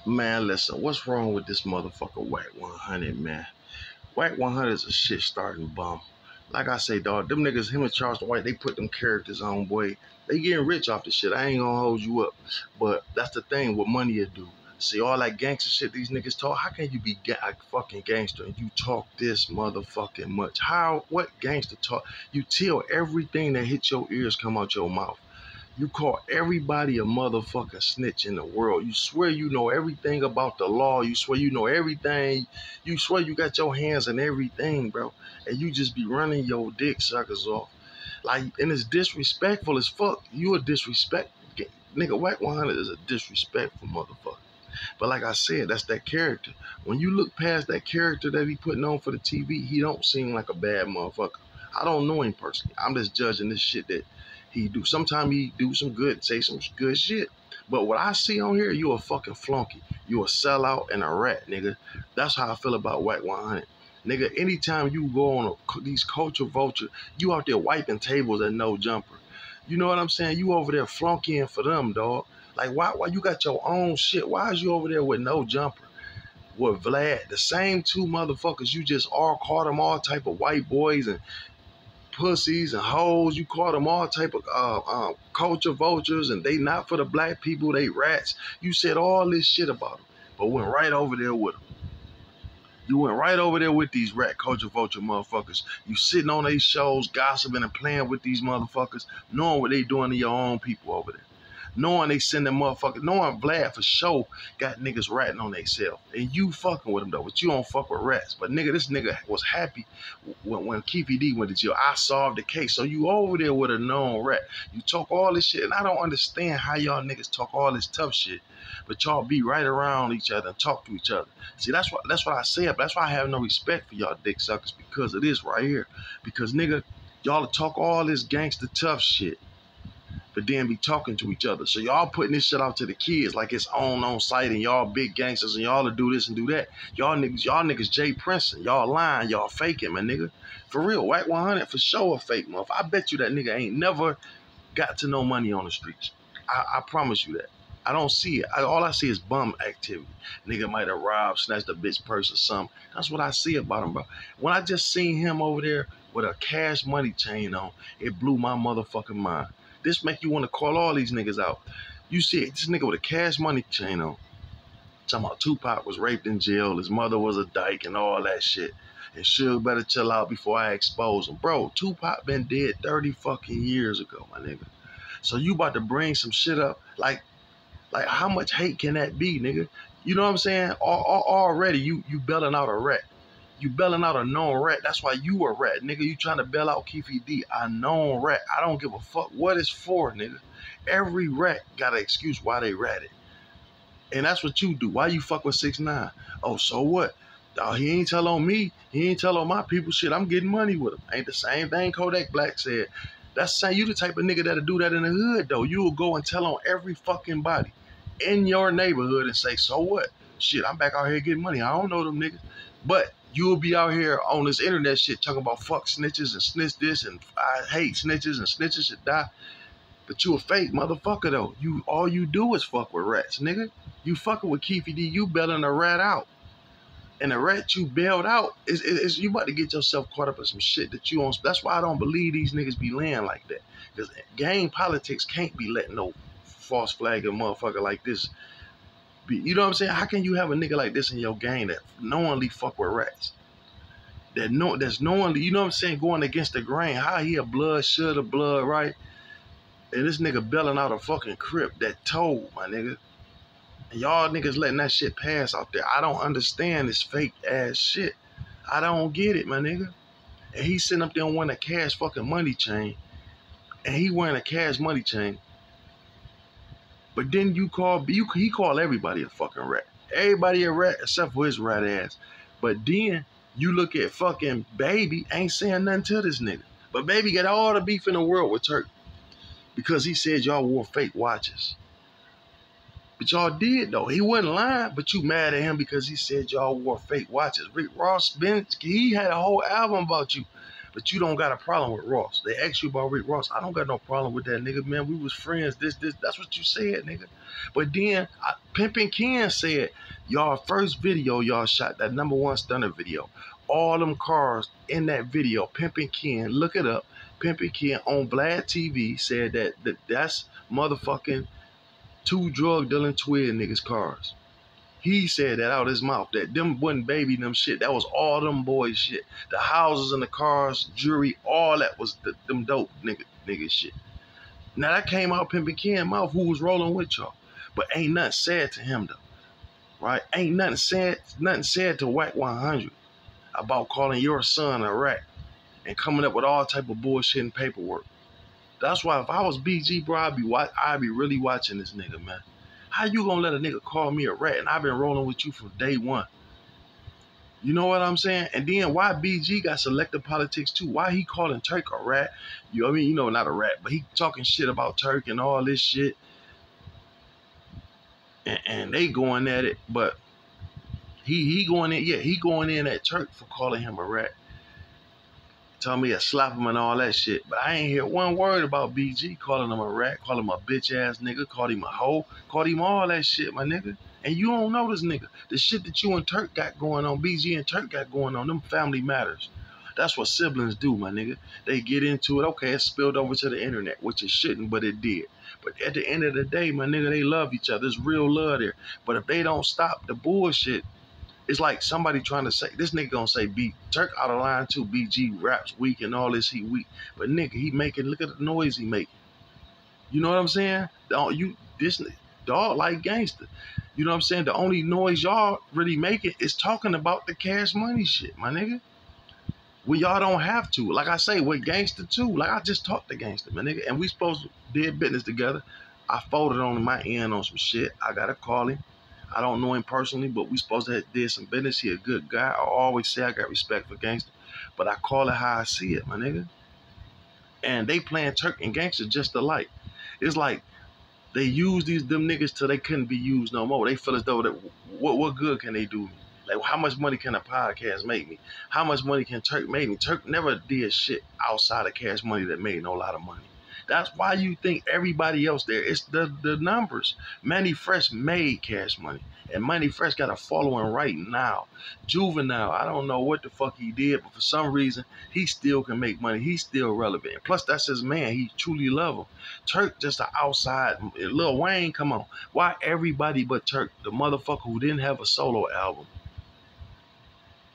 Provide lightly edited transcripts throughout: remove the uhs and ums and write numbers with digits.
Man, listen, what's wrong with this motherfucker wack 100, man? Wack 100 is a shit starting bum. Like I say, dog, them niggas, him and Charleston White, they put them characters on, boy. They getting rich off the shit. I ain't gonna hold you up. But that's the thing, what money you do. See, all that gangster shit these niggas talk, how can you be a fucking gangster and you talk this motherfucking much? What gangster talk? You tell everything that hits your ears come out your mouth. You call everybody a motherfucking snitch in the world. You swear you know everything about the law. You swear you know everything. You swear you got your hands in everything, bro. And you just be running your dick suckers off. Like, and it's disrespectful as fuck. You a disrespect. Nigga, wack 100 is a disrespectful motherfucker. But like I said, that's that character. When you look past that character that he putting on for the TV, he don't seem like a bad motherfucker. I don't know him personally. I'm just judging this shit that he do. Sometimes he do some good, say some good shit. But what I see on here, you a fucking flunky. You a sellout and a rat, nigga. That's how I feel about wack 100. Nigga, anytime you go on these culture vulture, you out there wiping tables at no jumper. You know what I'm saying? You over there flunkying for them, dog. Like, why you got your own shit? Why is you over there with no jumper? With Vlad, the same two motherfuckers you just all called them all type of white boys and pussies and hoes. You call them all type of culture vultures, and they not for the black people. They rats. You said all this shit about them, but went right over there with them. You went right over there with these rat culture vulture motherfuckers. You sitting on these shows, gossiping and playing with these motherfuckers, knowing what they doing to your own people over there. Knowing they sending motherfuckers, knowing Vlad for sure got niggas ratting on theyself. And you fucking with them though, but you don't fuck with rats. But nigga, this nigga was happy when Keefy D went to jail. I solved the case. So you over there with a known rat. You talk all this shit, and I don't understand how y'all niggas talk all this tough shit, but y'all be right around each other and talk to each other. See, that's what I say. That's why I have no respect for y'all dick suckers, because of this right here. Because nigga, y'all talk all this gangster tough shit, but then be talking to each other. So y'all putting this shit out to the kids like it's on site, and y'all big gangsters and y'all to do this and do that. Y'all niggas Jay Princeton. Y'all lying, y'all faking, man, nigga. For real, wack 100 for sure a fake month. I bet you that nigga ain't never got to no money on the streets. I promise you that. I don't see it. All I see is bum activity. Nigga might have robbed, snatched a bitch purse or something. That's what I see about him, bro. When I just seen him over there with a cash money chain on, it blew my motherfucking mind. This make you want to call all these niggas out. You see this nigga with a cash money chain on, talking about Tupac was raped in jail, his mother was a dyke and all that shit. And Suge better chill out before I expose him. Bro, Tupac been dead 30 fucking years ago, my nigga. So you about to bring some shit up? Like how much hate can that be, nigga? You know what I'm saying? Already you belling out a rat. You belling out a known rat. That's why you a rat, nigga. You trying to bail out Keefy D, a known rat. I don't give a fuck what it's for, nigga. Every rat got an excuse why they ratted. And that's what you do. Why you fuck with 6ix9ine? Oh, so what? Oh, he ain't tell on me. He ain't tell on my people. Shit, I'm getting money with him. Ain't the same thing Kodak Black said. That's saying you the type of nigga that'll do that in the hood, though. You will go and tell on every fucking body in your neighborhood and say, so what? Shit, I'm back out here getting money. I don't know them niggas. But you'll be out here on this internet shit talking about fuck snitches and snitch this and I hate snitches and snitches should die. But you a fake motherfucker though. All you do is fuck with rats, nigga. You fucking with Keefy D, you bailing a rat out. And the rat you bailed out is you about to get yourself caught up in some shit that you don't. That's why I don't believe these niggas be laying like that. Because gang politics can't be letting no false flag a motherfucker like this be. You know what I'm saying? How can you have a nigga like this in your gang that knowingly fuck with rats? That's knowingly, you know what I'm saying, going against the grain. How he a blood, should a blood, right? And this nigga belling out a fucking crip that told, my nigga. And y'all niggas letting that shit pass out there. I don't understand this fake ass shit. I don't get it, my nigga. And he sitting up there wearing a cash fucking money chain. And he wearing a cash money chain. But then he call everybody a fucking rat. Everybody a rat except for his rat ass. But then you look at fucking Baby, ain't saying nothing to this nigga. But Baby got all the beef in the world with Turk. Because he said y'all wore fake watches. But y'all did though. He wasn't lying, but you mad at him because he said y'all wore fake watches. Rick Ross, he had a whole album about you. But you don't got a problem with Ross. They asked you about Rick Ross. I don't got no problem with that, nigga, man. We was friends. That's what you said, nigga. But then Pimpin' Ken said, y'all first video y'all shot, that #1 stunner video. All them cars in that video, Pimpin' Ken, look it up. Pimpin' Ken on Vlad TV said that's motherfucking 2 drug dealing twin niggas cars. He said that out his mouth, that them wasn't baby them shit. That was all them boys shit. The houses and the cars, jewelry, all that was them dope nigga shit. Now that came out Pimpin' Ken's mouth, who was rolling with y'all. But ain't nothing said to him though. Right? Ain't nothing said to wack100 about calling your son a rat and coming up with all type of bullshit and paperwork. That's why if I was BG, bro, I'd be really watching this nigga, man. How you gonna let a nigga call me a rat and I've been rolling with you from day one? You know what I'm saying? And then why BG got selective politics too? Why he calling Turk a rat? You know what I mean? You know, not a rat, but he talking shit about Turk and all this shit. And they going at it, but he going in, yeah, he going in at Turk for calling him a rat. Tell me to slap him and all that shit. But I ain't hear one word about BG calling him a rat, calling him a bitch ass nigga, called him a hoe, called him all that shit, my nigga. And you don't know this nigga. The shit that you and Turk got going on, BG and Turk got going on, them family matters. That's what siblings do, my nigga. They get into it. Okay, it spilled over to the internet, which it shouldn't, but it did. But at the end of the day, my nigga, they love each other. There's real love there. But if they don't stop the bullshit, it's like somebody trying to say, this nigga gonna say Turk out of line too, BG raps weak and all this, he weak. But nigga, he making, look at the noise he making. You know what I'm saying? This dog like gangster. You know what I'm saying? The only noise y'all really making is talking about the Cash Money shit, my nigga. When y'all don't have to. Like I say, with gangster too. Like I just talked to gangster, my nigga. And we supposed to did business together. I folded on my end on some shit. I gotta call him. I don't know him personally, but we supposed to have did some business. He a good guy. I always say I got respect for gangster, but I call it how I see it, my nigga. And they playing Turk and gangster just alike. It's like they use them niggas till they couldn't be used no more. They feel as though that what good can they do me? Like how much money can a podcast make me? How much money can Turk make me? Turk never did shit outside of Cash Money that made no lot of money. That's why you think everybody else there, it's the numbers. Manny Fresh made Cash Money. And Manny Fresh got a following right now. Juvenile, I don't know what the fuck he did, but for some reason, he still can make money. He's still relevant. Plus, that's his man. He truly love him. Turk just an outside. Lil Wayne, come on. Why everybody but Turk, the motherfucker who didn't have a solo album?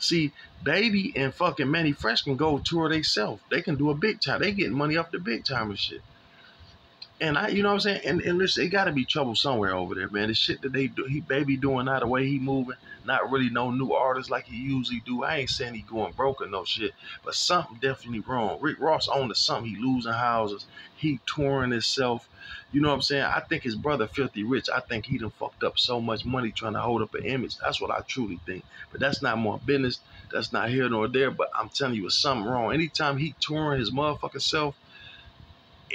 See, Baby and fucking Manny Fresh can go tour themselves. They can do a big time. They getting money off the big time and shit. And you know what I'm saying? And listen, it gotta be trouble somewhere over there, man. The shit that they do, Baby doing now, the way he moving, not really no new artists like he usually do. I ain't saying he going broke or no shit, but something definitely wrong. Rick Ross on to something. He losing houses. He touring himself. You know what I'm saying? I think his brother Filthy Rich, I think he done fucked up so much money trying to hold up an image. That's what I truly think. But that's not more business. That's not here nor there. But I'm telling you, it's something wrong. Anytime he touring his motherfucking self,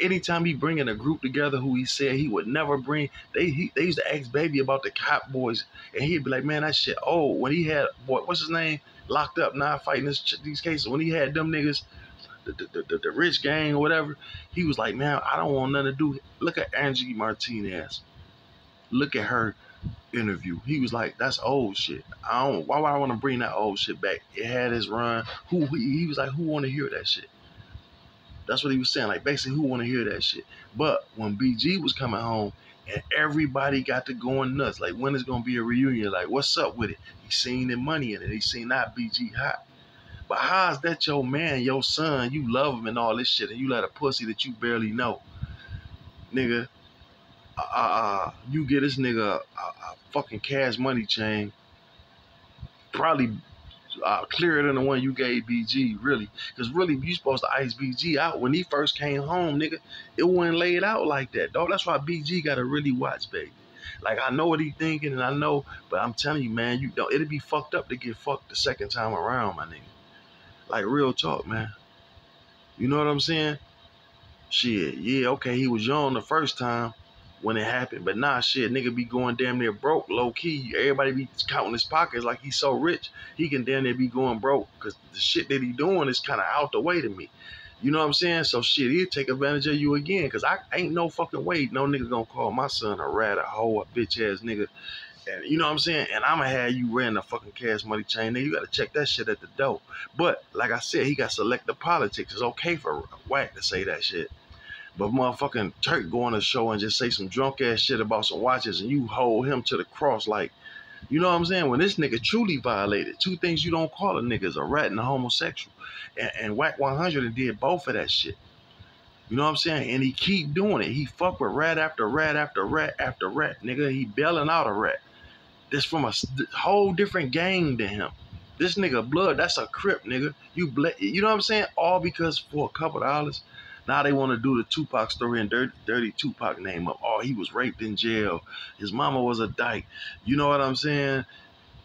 anytime he bringing a group together who he said he would never bring, they used to ask Baby about the Cop Boys, and he'd be like, man, that shit old. When he had, what's his name, locked up now fighting these cases, when he had them niggas, the rich gang or whatever, he was like, man, I don't want nothing to do. Look at Angie Martinez. Look at her interview. He was like, that's old shit. Why would I want to bring that old shit back? It had his run. He was like, who want to hear that shit? That's what he was saying. Like, basically, who want to hear that shit? But when BG was coming home and everybody got to going nuts, like, when is going to be a reunion? Like, what's up with it? He seen the money in it. He seen that BG hot. But how's that your man, your son, you love him and all this shit, and you let a pussy that you barely know, nigga, you get this nigga a fucking Cash Money chain, probably clearer than the one you gave BG, really. Because really, you supposed to ice BG out. When he first came home, nigga, it wasn't laid out like that, dog. That's why BG got to really watch, baby. Like, I know what he thinking, and I know, but I'm telling you, man, you don't. It'll be fucked up to get fucked the second time around, my nigga. Like, real talk, man. You know what I'm saying? Shit, yeah, okay, he was young the first time, when it happened. But nah, shit, nigga be going damn near broke, low key. Everybody be counting his pockets like he's so rich, he can damn near be going broke because the shit that he doing is kind of out the way to me. You know what I'm saying? So shit, he'll take advantage of you again. Cause I ain't no fucking way no nigga gonna call my son a rat, a hoe, a bitch ass nigga. And you know what I'm saying? And I'ma have you wearing a fucking Cash Money chain. Then you gotta check that shit at the door. But like I said, he got selective politics. It's okay for Wack to say that shit. But motherfucking Turk go on a show and just say some drunk ass shit about some watches and you hold him to the cross like, you know what I'm saying? When this nigga truly violated, two things you don't call a nigga is a rat and a homosexual. And wack100 did both of that shit. You know what I'm saying? And he keep doing it. He fuck with rat after rat after rat after rat. Nigga, he bailing out a rat. That's from a whole different gang than him. This nigga blood, that's a crip, nigga. You know what I'm saying? All because for a couple of dollars. Now they want to do the Tupac story and dirty Tupac name up. Oh, he was raped in jail. His mama was a dyke. You know what I'm saying?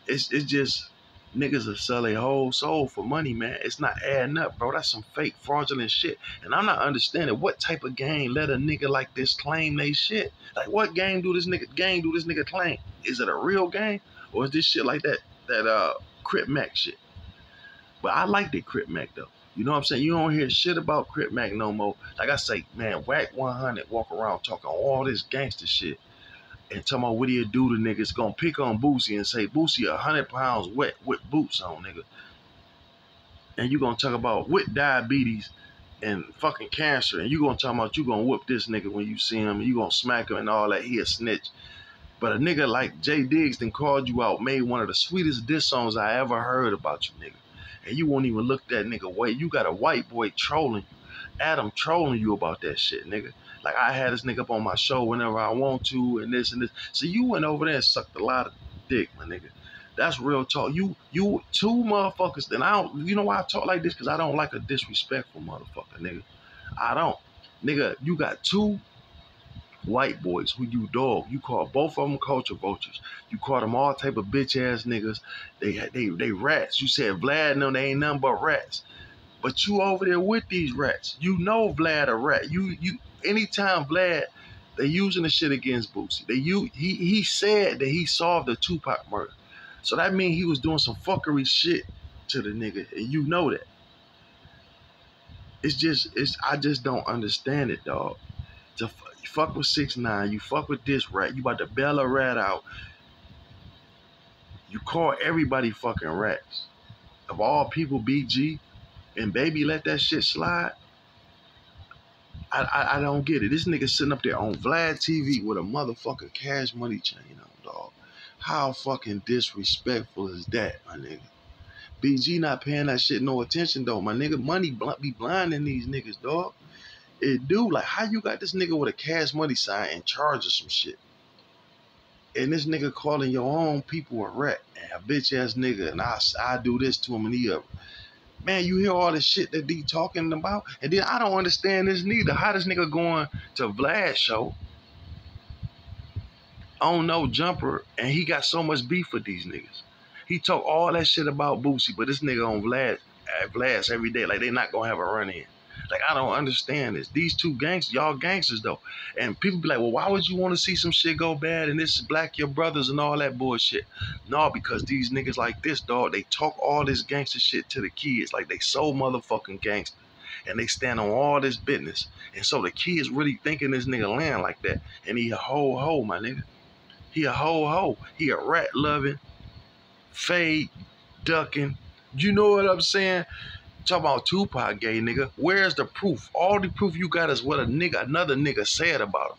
It's just niggas will sell a whole soul for money, man. It's not adding up, bro. That's some fake, fraudulent shit. And I'm not understanding what type of gang let a nigga like this claim they shit. Like, what gang do this nigga claim? Is it a real gang? Or is this shit like that Crip Mac shit? But I like the Crip Mac, though. You know what I'm saying? You don't hear shit about Crip Mac no more. Like I say, man, wack100 walk around talking all this gangster shit. And talking about what he'll do to niggas, gonna pick on Boosie and say, Boosie 100 pounds wet with boots on, nigga. And you gonna talk about with diabetes and fucking cancer, and you gonna talk about you gonna whoop this nigga when you see him, and you gonna smack him and all that, he a snitch. But a nigga like Jay Diggs then called you out, made one of the sweetest diss songs I ever heard about you, nigga. And you won't even look that nigga away. You got a white boy trolling you. Adam trolling you about that shit, nigga. Like, I had this nigga up on my show whenever I want to, and this and this. So you went over there and sucked a lot of dick, my nigga. That's real talk. You two motherfuckers, and I don't, you know why I talk like this? Because I don't like a disrespectful motherfucker, nigga. I don't. Nigga, you got two white boys who you dog. You call both of them culture vultures. You call them all type of bitch ass niggas. They rats. You said Vlad and them, they ain't nothing but rats. But you over there with these rats. You know Vlad a rat. You anytime Vlad, they using the shit against Boosie. He said that he solved the Tupac murder. So that means he was doing some fuckery shit to the nigga. And you know that. I just don't understand it, dog. You fuck with 6ix9ine, you fuck with this rat, you about to bail a rat out. You call everybody fucking rats. Of all people, BG and Baby let that shit slide. I don't get it. This nigga sitting up there on Vlad TV with a motherfucking Cash Money chain on, dog. How fucking disrespectful is that, my nigga? BG not paying that shit no attention, though, my nigga. Money be blinding these niggas, dog. It do. Like, how you got this nigga with a Cash Money sign in charge of some shit? And this nigga calling your own people a rat and a bitch ass nigga, and I do this to him and he up. Man, you hear all the shit that they talking about, and then I don't understand this neither. How this nigga going to Vlad's show on No Jumper, and he got so much beef with these niggas? He talk all that shit about Boosie, but this nigga on Vlad's every day, like they not gonna have a run in. Like, I don't understand this. These two gangsters, y'all gangsters though. And people be like, well, why would you want to see some shit go bad and this is black your brothers and all that bullshit? No, because these niggas like this, dog, they talk all this gangster shit to the kids. Like, they so motherfucking gangster. And they stand on all this business. And so the kids really thinking this nigga land like that. And he a ho, my nigga. He a ho. He a rat loving, fade, ducking. You know what I'm saying? Talk about Tupac gay, nigga. Where's the proof? All the proof you got is what another nigga said about him.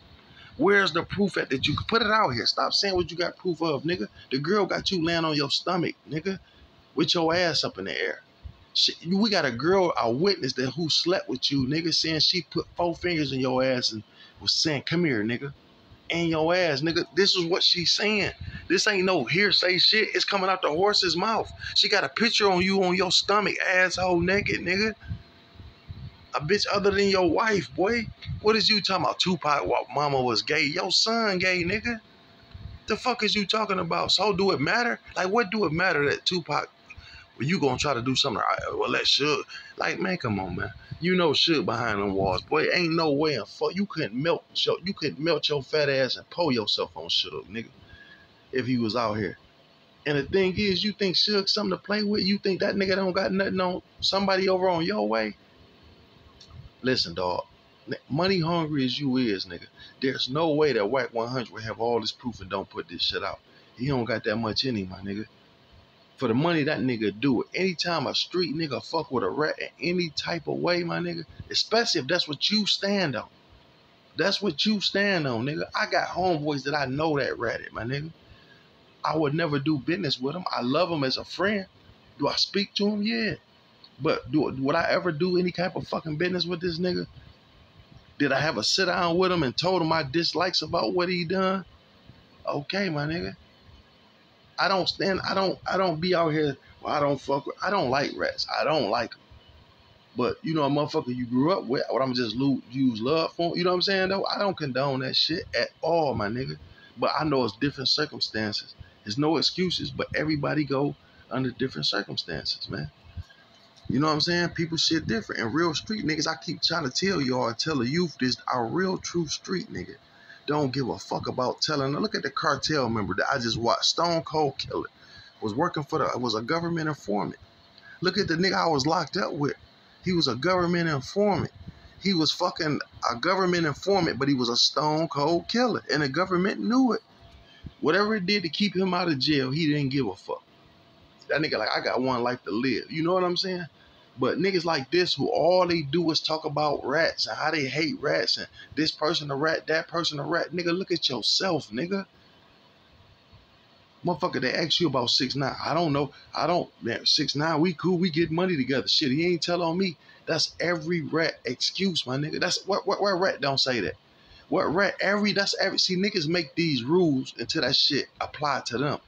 Where's the proof at that you can put it out here? Stop saying what you got proof of, nigga. The girl got you laying on your stomach, nigga, with your ass up in the air. We got a girl, a witness that who slept with you, nigga, saying she put 4 fingers in your ass and was saying, come here, nigga. In your ass, nigga. This is what she's saying. This ain't no hearsay shit. It's coming out the horse's mouth. She got a picture on you on your stomach, asshole naked, nigga. A bitch other than your wife, boy. What is you talking about? Tupac, what, mama was gay? Your son gay, nigga. The fuck is you talking about? So do it matter? Like, what do it matter that Tupac Well, you gonna try to do something? Well, let Suge. Like, man, come on, man. You know Suge behind them walls, boy. Ain't no way in fuck you couldn't melt your fat ass and pull yourself on Suge, nigga. If he was out here. And the thing is, you think Suge something to play with? You think that nigga don't got nothing on somebody over on your way? Listen, dog. Money hungry as you is, nigga. There's no way that Wack 100 will have all this proof and don't put this shit out. He don't got that much in him, my nigga. For the money that nigga do it. Anytime a street nigga fuck with a rat in any type of way, my nigga, especially if that's what you stand on. That's what you stand on, nigga. I got homeboys that I know that ratted, my nigga. I would never do business with him. I love him as a friend. Do I speak to him? Yeah. But would I ever do any type of fucking business with this nigga? Did I have a sit down with him and told him my dislikes about what he done? Okay, my nigga. I don't be out here, well, I don't like rats. I don't like them. But, you know, a motherfucker you grew up with, what I'm just use love for, you know what I'm saying, though? I don't condone that shit at all, my nigga. But I know it's different circumstances. There's no excuses, but everybody go under different circumstances, man. You know what I'm saying? People shit different. And real street niggas, I keep trying to tell y'all and tell the youth this, our real true street nigga don't give a fuck about telling. Look at the cartel member that I just watched, Stone Cold Killer, was working for was a government informant. Look at the nigga I was locked up with. He was a government informant. He was fucking a government informant, but he was a stone cold killer. And the government knew it. Whatever it did to keep him out of jail, he didn't give a fuck. That nigga like, I got one life to live. You know what I'm saying? But niggas like this who all they do is talk about rats and how they hate rats and this person a rat, that person a rat. Nigga, look at yourself, nigga. Motherfucker, they ask you about 6ix9ine. I don't know. Man, 6ix9ine, we cool. We get money together. Shit, he ain't tell on me. That's every rat excuse, my nigga. That's what rat don't say that. What rat, see, niggas make these rules until that shit apply to them.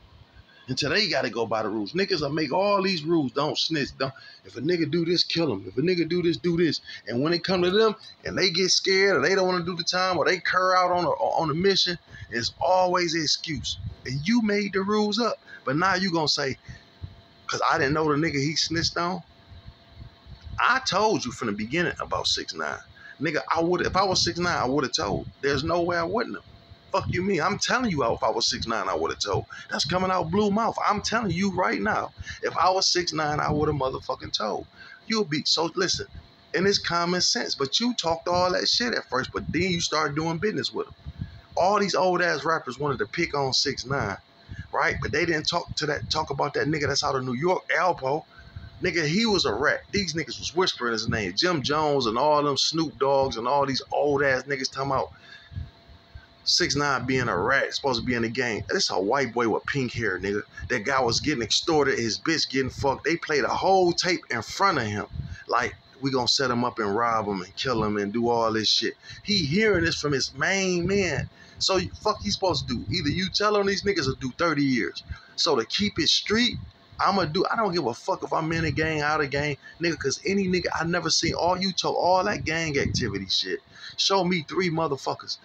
Until they gotta go by the rules. Niggas will make all these rules. Don't snitch. If a nigga do this, kill him. If a nigga do this, do this. And when it come to them and they get scared or they don't want to do the time or they cur out on a mission, it's always an excuse. And you made the rules up. But now you gonna say, cause I didn't know the nigga he snitched on. I told you from the beginning about 6ix9ine. Nigga, if I was 6ix9ine, I would have told. There's no way I wouldn't have. Fuck you mean? I'm telling you, if I was 6ix9ine, I would have told. That's coming out blue mouth. I'm telling you right now. If I was 6ix9ine, I would have motherfucking told. You'll be, so listen, and it's common sense, but you talked all that shit at first, but then you start doing business with them. All these old ass rappers wanted to pick on 6ix9ine, right? But they didn't talk about that nigga that's out of New York, Alpo. Nigga, he was a rat. These niggas was whispering his name. Jim Jones and all them Snoop Dogs and all these old ass niggas talking about 6ix9ine being a rat, supposed to be in the game. This a white boy with pink hair, nigga. That guy was getting extorted, his bitch getting fucked. They played a whole tape in front of him. Like, we gonna set him up and rob him and kill him and do all this shit. He hearing this from his main man. So fuck he supposed to do? Either you tell on these niggas or do 30 years. So to keep it street, I don't give a fuck if I'm in a gang, out of gang, nigga, cause any nigga I never seen all that gang activity shit. Show me 3 motherfuckers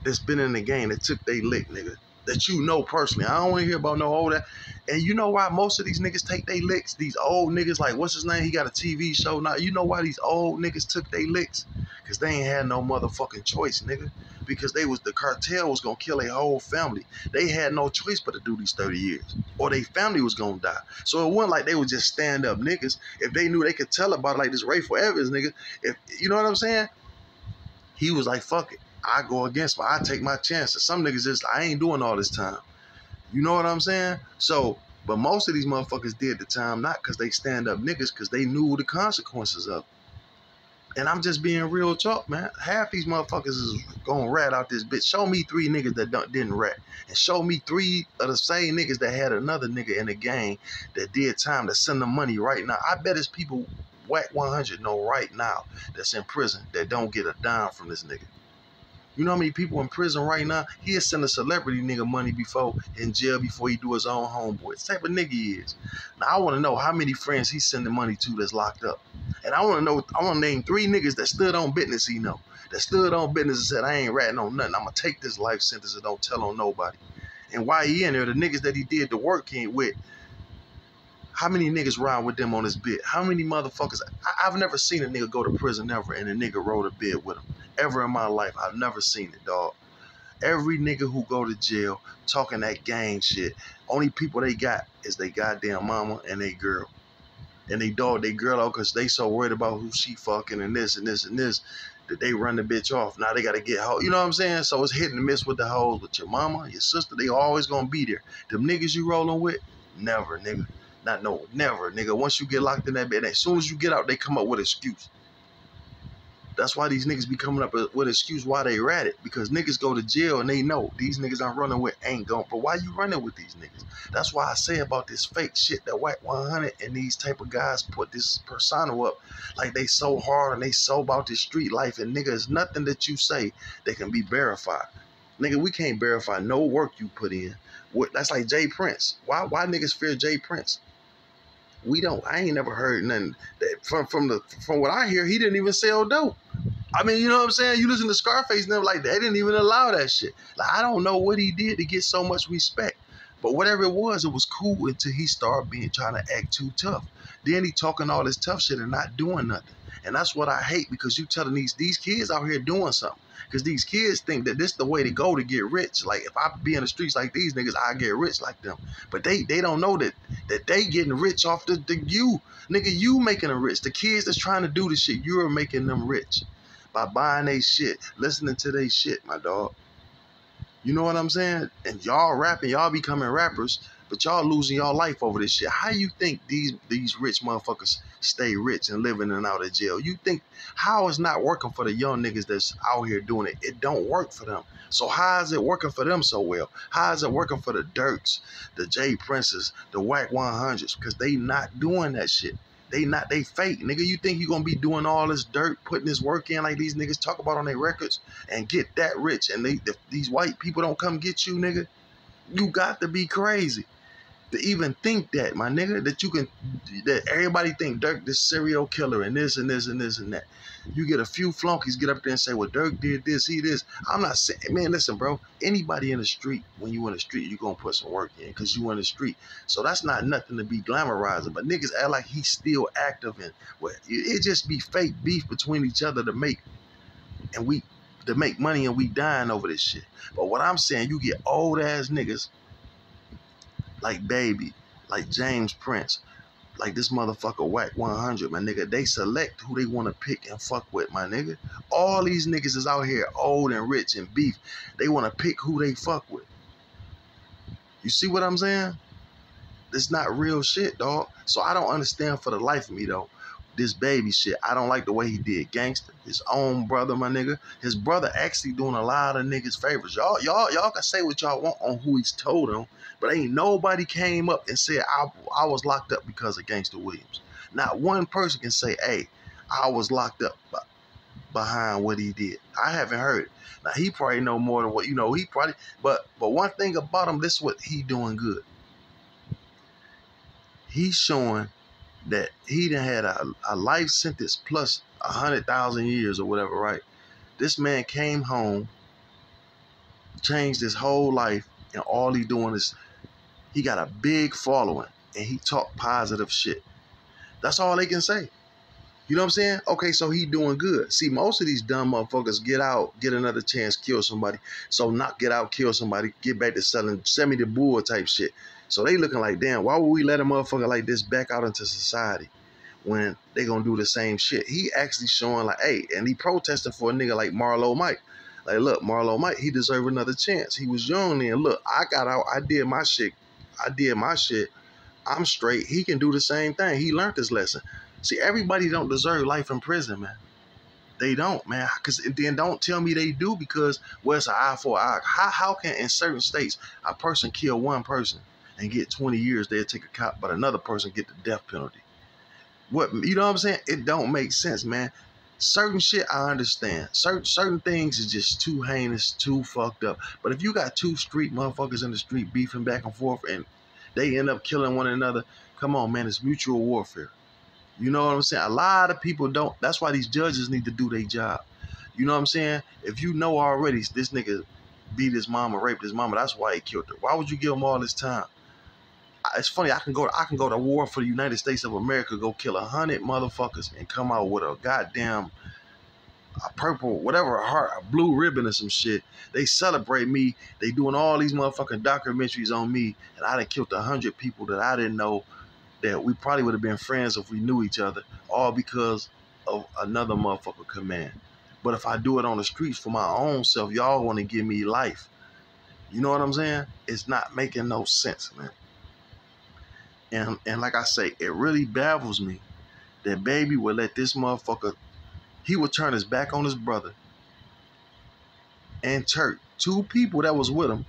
that's been in the game that took they lick, nigga. That you know personally. I don't want to hear about no old that. And you know why most of these niggas take they licks? These old niggas, like, what's his name? He got a TV show now. You know why these old niggas took they licks? Because they ain't had no motherfucking choice, nigga. Because the cartel was going to kill their whole family. They had no choice but to do these 30 years. Or their family was going to die. So it wasn't like they would just stand up niggas. If they knew they could tell about it, like this Rayful Evans nigga. If you know what I'm saying? He was like, fuck it. I go against I take my chances. Some niggas just, I ain't doing all this time. You know what I'm saying? So, but most of these motherfuckers did the time not because they stand up niggas, because they knew the consequences of it. And I'm just being real talk, man. Half these motherfuckers is gonna rat out this bitch. Show me 3 niggas that didn't rat. And show me 3 of the same niggas that had another nigga in the gang that did time to send them money right now. I bet it's people Wack 100 know right now that's in prison that don't get a dime from this nigga. You know how many people in prison right now? He'll send a celebrity nigga money in jail before he do his own homeboy. It's the type of nigga he is. Now, I want to know how many friends he's sending money to that's locked up. And I want to name 3 niggas that stood on business he know. That stood on business and said, I ain't ratting on nothing. I'm going to take this life sentence and don't tell on nobody. And while he in there, the niggas that he did the work with, How many niggas ride with them on this bid? How many motherfuckers? I've never seen a nigga go to prison ever and a nigga rode a bid with him. Ever in my life, I've never seen it, dog. Every nigga who go to jail talking that gang shit, only people they got is they goddamn mama and they girl. And they dog they girl out because they so worried about who she fucking and this and this and this that they run the bitch off. Now they got to get hoe. You know what I'm saying? So it's hit and miss with the hoes. But your mama, your sister, they always going to be there. Them niggas you rolling with, never, nigga. Not no, never, nigga. Once you get locked in that bed, as soon as you get out, they come up with an excuse. That's why these niggas be coming up with an excuse why they rat it. Because niggas go to jail and they know these niggas I'm running with ain't going. But why you running with these niggas? That's why I say about this fake shit that wack100 and these type of guys put this persona up like they so hard and they so about this street life. And nigga, it's nothing that you say that can be verified. Nigga, we can't verify no work you put in. That's like Jay Prince. Why niggas fear Jay Prince? We don't. I ain't never heard nothing that from what I hear. He didn't even sell dope. I mean, you know what I'm saying? You listen to Scarface and them, like, they didn't even allow that shit. Like, I don't know what he did to get so much respect. But whatever it was cool until he started trying to act too tough. Then he talking all this tough shit and not doing nothing. And that's what I hate, because you telling these kids out here doing something. Because these kids think that this is the way to go to get rich. Like, if I be in the streets like these niggas, I get rich like them. But they don't know that they getting rich off the you. Nigga, you making them rich. The kids that's trying to do the shit, you're making them rich. By buying they shit, listening to they shit, my dog. You know what I'm saying? And y'all rapping, y'all becoming rappers, but y'all losing y'all life over this shit. How you think these rich motherfuckers stay rich and living and out of jail? You think how it's not working for the young niggas that's out here doing it? It don't work for them. So how is it working for them so well? How is it working for the Dirks, the Jay Princes, the wack100s? Because they not doing that shit. They fake. Nigga, you think you gonna be doing all this dirt, putting this work in like these niggas talk about on their records and get that rich and these white people don't come get you, nigga? You got to be crazy to even think that, my nigga, that everybody think Dirk this serial killer and this and this and this and that. You get a few flunkies get up there and say, well, Dirk did this, he this. I'm not saying, man, listen, bro, anybody in the street, when you in the street, you gonna put some work in because you in the street. So that's not nothing to be glamorizing, but niggas act like he's still active and well, it just be fake beef between each other to make money and we dying over this shit. But what I'm saying, you get old ass niggas like Baby, like James Prince, like this motherfucker wack100, my nigga. They select who they want to pick and fuck with, my nigga. All these niggas is out here old and rich and beef. They want to pick who they fuck with. You see what I'm saying? It's not real shit, dog. So I don't understand for the life of me, though, this Baby shit. I don't like the way he did Gangster. His own brother, my nigga. His brother actually doing a lot of niggas favors. Y'all can say what y'all want on who he's told him, but ain't nobody came up and said I was locked up because of Gangster Williams. Not one person can say, hey, I was locked up behind what he did. I haven't heard it. Now he probably know more than what he probably. But one thing about him, this is what he doing good. He's showing that he done had a life sentence plus 100,000 years or whatever, right? This man came home, changed his whole life, and all he doing is he got a big following and he talk positive shit. That's all they can say. You know what I'm saying? Okay, so he doing good. See, most of these dumb motherfuckers get out, get another chance, kill somebody. So not get out, kill somebody, get back to selling, send me the bull type shit. So they looking like, damn, why would we let a motherfucker like this back out into society when they gonna do the same shit? He actually showing like, hey, and he protesting for a nigga like Marlo Mike. Like, look, Marlo Mike, he deserve another chance. He was young then. Look, I got out, I did my shit. I'm straight. He can do the same thing. He learned his lesson. See, everybody don't deserve life in prison, man. They don't, man. Because then don't tell me they do, because, well, it's an eye for an eye. How can, in certain states, a person kill one person and get 20 years, they'll take a cop, but another person get the death penalty? What, you know what I'm saying? It don't make sense, man. Certain shit I understand. Certain things is just too heinous, too fucked up. But if you got two street motherfuckers in the street beefing back and forth and they end up killing one another, come on, man, it's mutual warfare. You know what I'm saying? A lot of people don't. That's why these judges need to do their job. You know what I'm saying? If you know already this nigga beat his mama, raped his mama, that's why he killed her. Why would you give him all this time? It's funny. I can go to war for the United States of America, go kill 100 motherfuckers, and come out with a goddamn a purple, whatever, a heart, a blue ribbon or some shit. They celebrate me. They doing all these motherfucking documentaries on me, and I done killed 100 people that I didn't know that we probably would have been friends if we knew each other, all because of another motherfucker command. But if I do it on the streets for my own self, y'all want to give me life. You know what I'm saying? It's not making no sense, man. And like I say, it really baffles me that baby would let this motherfucker, he would turn his back on his brother and Turk, two people that was with him.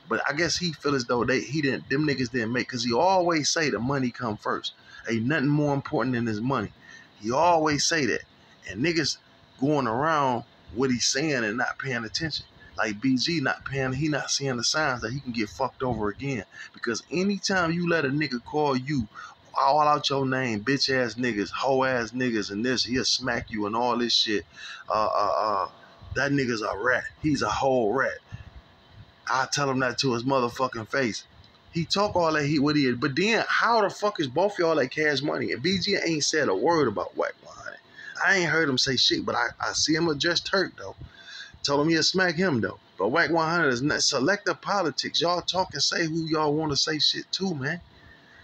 But I guess he feel as though them niggas didn't make, because he always say the money come first. Ain't nothing more important than his money. He always say that. And niggas going around what he's saying and not paying attention. Like BG he not seeing the signs that he can get fucked over again. Because anytime you let a nigga call you all out your name, bitch ass niggas, hoe ass niggas, and this, he'll smack you and all this shit. That nigga's a rat. He's a whole rat. I tell him that to his motherfucking face. He talk all that what he is, but then how the fuck is both y'all like Cash Money? And BG ain't said a word about wack100. I ain't heard him say shit, but I see him address Turk though. Told him he'll smack him though. But wack100 is not selective politics. Y'all talk and say who y'all want to say shit to, man.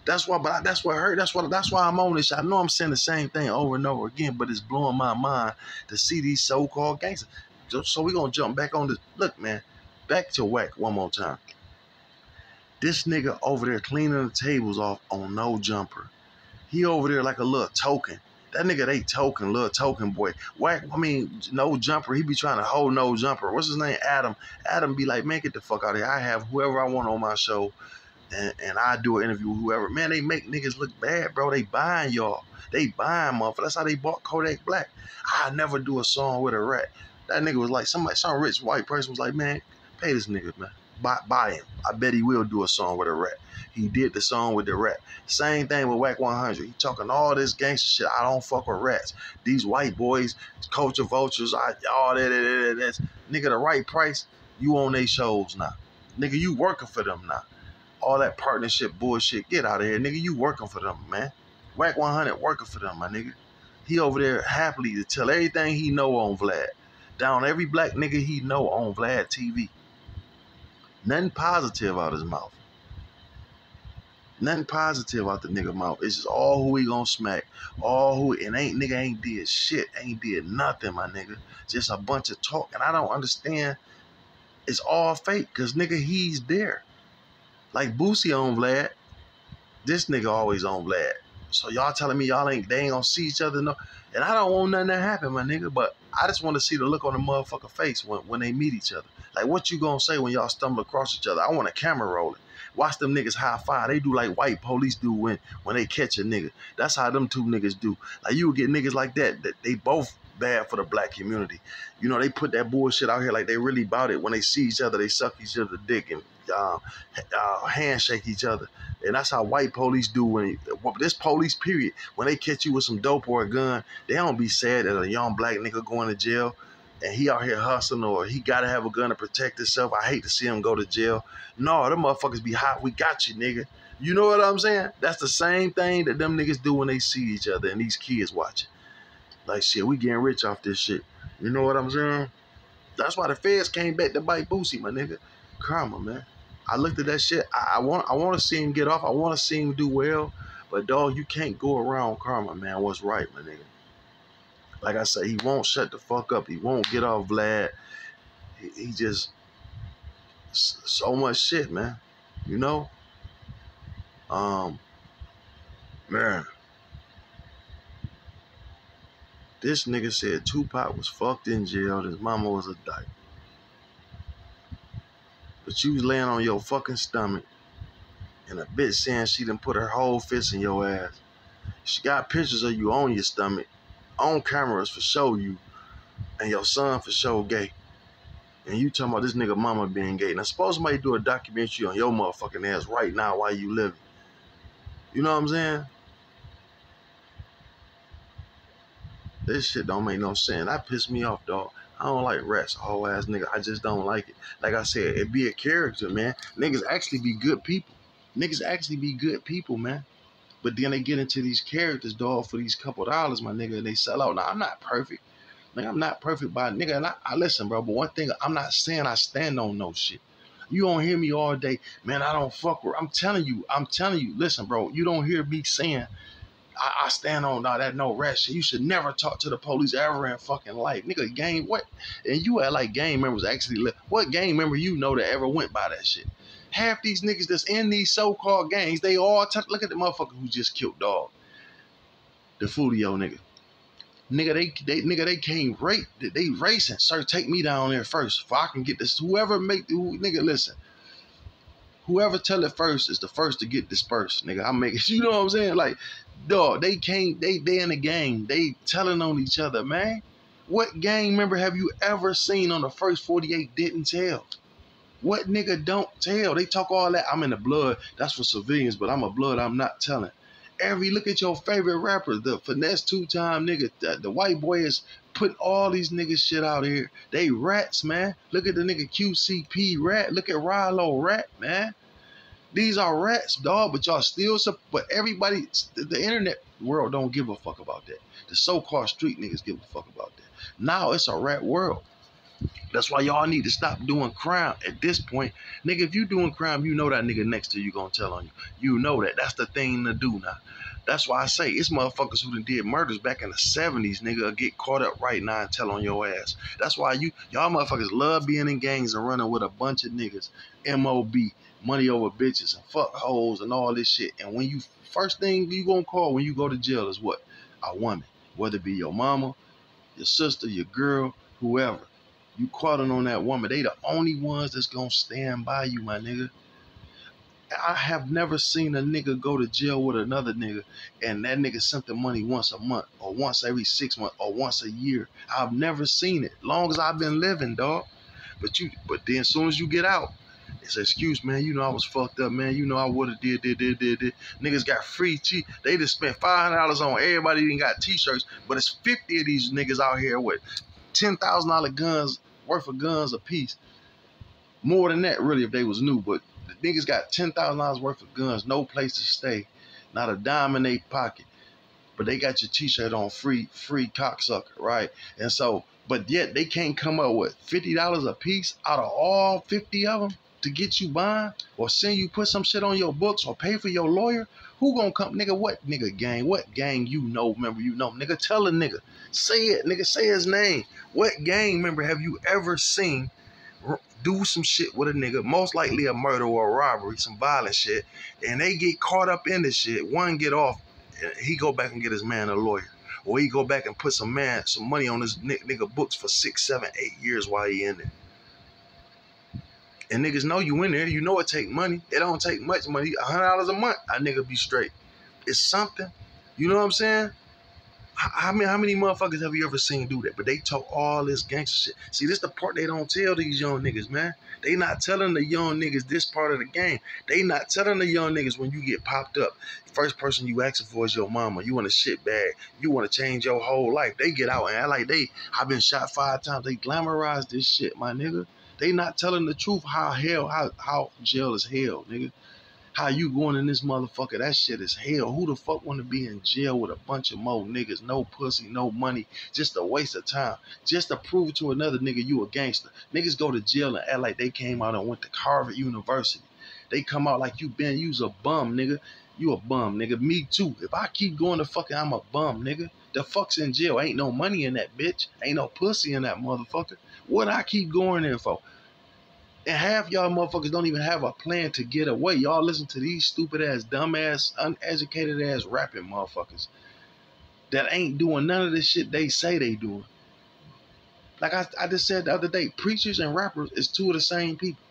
That's why, but that's what hurt. That's why I'm on this. I know I'm saying the same thing over and over again, but it's blowing my mind to see these so-called gangsters. So we gonna jump back on this. Look, man, back to Wack one more time. This nigga over there cleaning the tables off on no jumper. He over there like a little token. That nigga, they token, little token boy. No jumper. He be trying to hold no jumper. What's his name? Adam. Adam be like, man, get the fuck out of here. I have whoever I want on my show. And I do an interview with whoever. Man, they make niggas look bad, bro. They buying y'all. They buying motherfuckers. That's how they bought Kodak Black. I never do a song with a rat. That nigga was like, some rich white person was like, man, pay this nigga, man. Buy him. I bet he will do a song with a rat. He did the song with the rat. Same thing with wack100. He talking all this gangster shit. I don't fuck with rats. These white boys, culture vultures, all that. Nigga, the right price, you on they shows now. Nigga, you working for them now. All that partnership bullshit, get out of here, nigga. You working for them, man. wack100 working for them, my nigga. He over there happily to tell everything he know on Vlad. Down every black nigga he know on Vlad TV. Nothing positive out his mouth. Nothing positive out the nigga mouth. It's just all who he gonna smack. Nigga ain't did shit. Ain't did nothing, my nigga. Just a bunch of talk. And I don't understand. It's all fake, cause nigga, he's there. Like Boosie on Vlad, this nigga always on Vlad. So y'all telling me they ain't gonna see each other, no? And I don't want nothing to happen, my nigga, but I just want to see the look on the motherfucker face when they meet each other. Like, what you gonna say when y'all stumble across each other? I want a camera rolling. Watch them niggas high five. They do like white police do when they catch a nigga. That's how them two niggas do. Like, you would get niggas like that they both bad for the black community. You know, they put that bullshit out here like they really about it. When they see each other, they suck each other's dick and handshake each other. And that's how white police do this police period, when they catch you with some dope or a gun, they don't be sad that a young black nigga going to jail and he out here hustling, or he gotta have a gun to protect himself. I hate to see him go to jail. No, them motherfuckers be hot. We got you, nigga. You know what I'm saying? That's the same thing that them niggas do when they see each other and these kids watching. Like, shit, we getting rich off this shit. You know what I'm saying? That's why the feds came back to bite Boosie, my nigga. Karma, man. I looked at that shit. I want to see him get off. I want to see him do well. But, dog, you can't go around karma, man. What's right, my nigga? Like I said, he won't shut the fuck up. He won't get off Vlad. He just... So much shit, man. You know? Man. This nigga said Tupac was fucked in jail and his mama was a dyke. But you was laying on your fucking stomach and a bitch saying she done put her whole fist in your ass. She got pictures of you on your stomach, on cameras for show you, and your son for show gay. And you talking about this nigga mama being gay. Now suppose somebody do a documentary on your motherfucking ass right now while you living. You know what I'm saying? This shit don't make no sense. That pissed me off, dog. I don't like rats, whole ass nigga. I just don't like it. Like I said, it be a character, man. Niggas actually be good people. Niggas actually be good people, man. But then they get into these characters, dog, for these couple dollars, my nigga, and they sell out. Now, I'm not perfect. Nigga, I'm not perfect by nigga. And I listen, bro, but one thing, I'm not saying I stand on no shit. You don't hear me all day, man, I don't fuck with. I'm telling you, listen, bro, you don't hear me saying I stand on that no rat shit. You should never talk to the police ever in fucking life. Nigga, gang, what? And you act like gang members actually live. What gang member you know that ever went by that shit? Half these niggas that's in these so-called gangs, they all look at the motherfucker who just killed dog. The Fulio nigga. Nigga, they can't rate. They racing. Sir, take me down there first. If I can get this. Nigga, listen. Whoever tell it first is the first to get dispersed, nigga. I make it. You know what I'm saying? Like, dog, they can't. They in the gang. They telling on each other, man. What gang member have you ever seen on the first 48 didn't tell? What nigga don't tell? They talk all that. I'm in the blood. That's for civilians, but I'm a blood. I'm not telling. Look at your favorite rapper, the finesse two-time nigga. The white boy is putting all these niggas shit out here. They rats, man. Look at the nigga QCP rat. Look at Rilo rat, man. These are rats, dog. But y'all still, but everybody, the internet world don't give a fuck about that. The so-called street niggas give a fuck about that. Now it's a rat world. That's why y'all need to stop doing crime at this point. Nigga, if you doing crime, you know that nigga next to you gonna tell on you. You know that. That's the thing to do now. That's why I say it's motherfuckers who done did murders back in the 70s, nigga, get caught up right now and tell on your ass. That's why y'all motherfuckers love being in gangs and running with a bunch of niggas. MOB, money over bitches and fuck hoes and all this shit. And when you, first thing you gonna call when you go to jail is what? A woman. Whether it be your mama, your sister, your girl, whoever. You calling on that woman. They the only ones that's gonna stand by you, my nigga. I have never seen a nigga go to jail with another nigga and that nigga sent the money once a month or once every 6 months or once a year. I've never seen it. Long as I've been living, dog. But then as soon as you get out, it's an excuse, man. You know I was fucked up, man. You know I would have did. Niggas got free They just spent $500 on everybody that got t-shirts, but it's 50 of these niggas out here with $10,000 guns worth of guns a piece. More than that, really, if they was new. But the niggas got $10,000 worth of guns, no place to stay, not a dime in their pocket. But they got your t-shirt on free cocksucker, right? And so, but yet they can't come up with $50 a piece out of all 50 of them to get you buying or send you put some shit on your books or pay for your lawyer. Who gonna come, nigga? What nigga gang? What gang you know, member you know? Nigga, tell a nigga. Say it, nigga, say his name. What gang member have you ever seen do some shit with a nigga, most likely a murder or a robbery, some violent shit, and they get caught up in this shit? One get off, he go back and get his man a lawyer. Or he go back and put some money on his nigga books for 6, 7, 8 years while he in there. And niggas know you in there. You know it take money. It don't take much money. $100 a month, a nigga be straight. It's something. You know what I'm saying? How many motherfuckers have you ever seen do that? But they talk all this gangster shit. See, this the part they don't tell these young niggas, man. They not telling the young niggas this part of the game. They not telling the young niggas when you get popped up, first person you asking for is your mama. You want a shit bag. You want to change your whole life. They get out and act like I've been shot 5 times. They glamorize this shit, my nigga. They not telling the truth how jail is hell, nigga. How you going in this motherfucker? That shit is hell. Who the fuck want to be in jail with a bunch of more niggas? No pussy, no money. Just a waste of time. Just to prove to another nigga you a gangster. Niggas go to jail and act like they came out and went to Harvard University. They come out like you's a bum, nigga. You a bum, nigga. Me too. If I keep going to fucking, I'm a bum, nigga. The fuck's in jail? Ain't no money in that bitch. Ain't no pussy in that motherfucker. What I keep going there for? And half y'all motherfuckers don't even have a plan to get away. Y'all listen to these stupid ass, dumb ass, uneducated ass rapping motherfuckers that ain't doing none of this shit they say they doing. Like I just said the other day, preachers and rappers is two of the same people.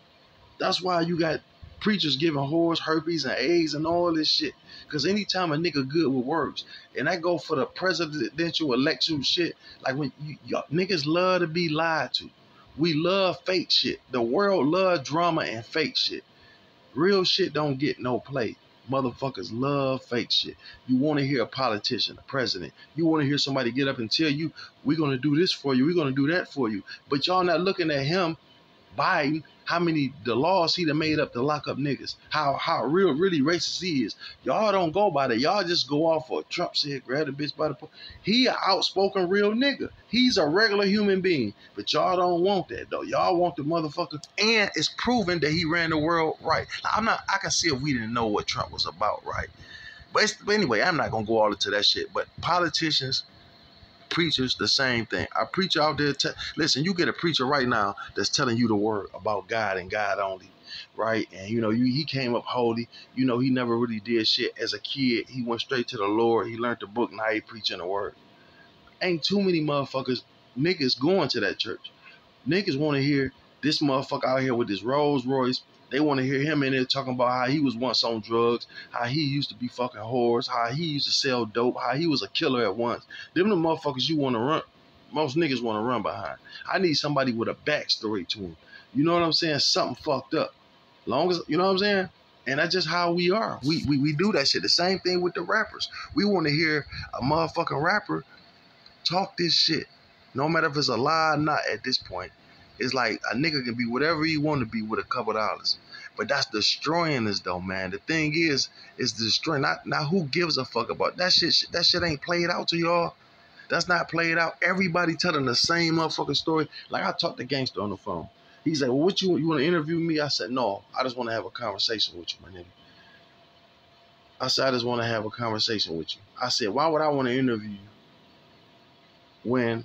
That's why you got preachers giving whores herpes and AIDS and all this shit. Because anytime a nigga good with words, and that go for the presidential election shit, like when y'all niggas love to be lied to. We love fake shit. The world love drama and fake shit. Real shit don't get no play. Motherfuckers love fake shit. You want to hear a politician, a president. You want to hear somebody get up and tell you, we're going to do this for you. We're going to do that for you. But y'all not looking at him Biden, how many the laws he done made up to lock up niggas, how really racist he is. Y'all don't go by that. Y'all just go off for Trump said grab the bitch by the he an outspoken real nigga. He's a regular human being. But y'all don't want that though. Y'all want the motherfucker. And it's proven that he ran the world right. I can see if we didn't know what Trump was about, right? But anyway, I'm not gonna go all into that shit. But politicians, preachers, the same thing. A preacher out there, listen, you get a preacher right now that's telling you the word about God and God only, right? And he came up holy. He never really did shit as a kid. He went straight to the Lord. He learned the book. Now he preaching the word. Ain't too many motherfuckers, niggas going to that church. Niggas want to hear this motherfucker out here with this Rolls Royce. They want to hear him in there talking about how he was once on drugs, how he used to be fucking whores, how he used to sell dope, how he was a killer at once. Them the motherfuckers you want to run. Most niggas want to run behind. I need somebody with a backstory to him. You know what I'm saying? Something fucked up. Long as, you know what I'm saying? And that's just how we are. We do that shit. The same thing with the rappers. We want to hear a motherfucking rapper talk this shit. No matter if it's a lie or not at this point. It's like a nigga can be whatever he want to be with a couple dollars. But that's destroying us though, man. The thing is destroying. Not who gives a fuck about that shit. That shit ain't played out to y'all. That's not played out. Everybody telling the same motherfucking story. Like I talked to Gangster on the phone. He's like, well, what you want to interview me? I said, no, I just want to have a conversation with you, my nigga. I said, I just want to have a conversation with you. I said, why would I want to interview you when,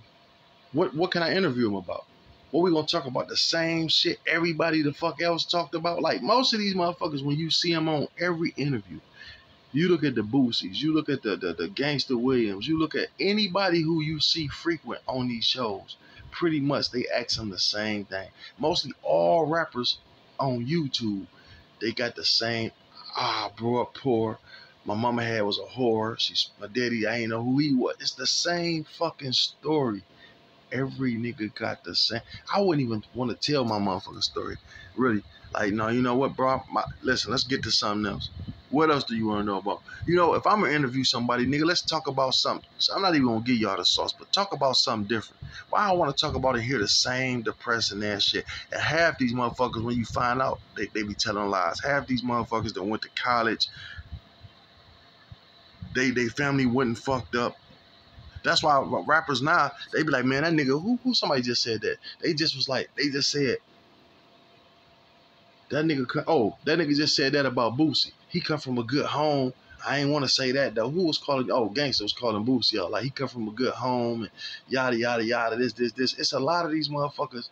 what can I interview him about? What we gonna talk about? The same shit everybody the fuck else talked about? Like most of these motherfuckers, when you see them on every interview, you look at the Boosies, you look at the Gangster Williams, you look at anybody who you see frequent on these shows, pretty much they ask them the same thing. Mostly all rappers on YouTube, they got the same, I grew up poor. My mama was a whore. My daddy, I ain't know who he was. It's the same fucking story. Every nigga got the same. I wouldn't even want to tell my motherfucking story. Really. Like, no, you know what, bro? Listen, let's get to something else. What else do you want to know about? If I'm going to interview somebody, nigga, let's talk about something. So I'm not even going to give y'all the sauce, but talk about something different. Why I want to talk about and hear the same depressing ass shit. And half these motherfuckers, when you find out, they be telling lies. Half these motherfuckers that went to college, they family wasn't fucked up. That's why rappers now, they be like, man, that nigga, who somebody just said that? They just said, that nigga just said that about Boosie. He come from a good home. I ain't want to say that though. Who was calling, Gangsta was calling Boosie out. Like he come from a good home and yada, yada, yada, this. It's a lot of these motherfuckers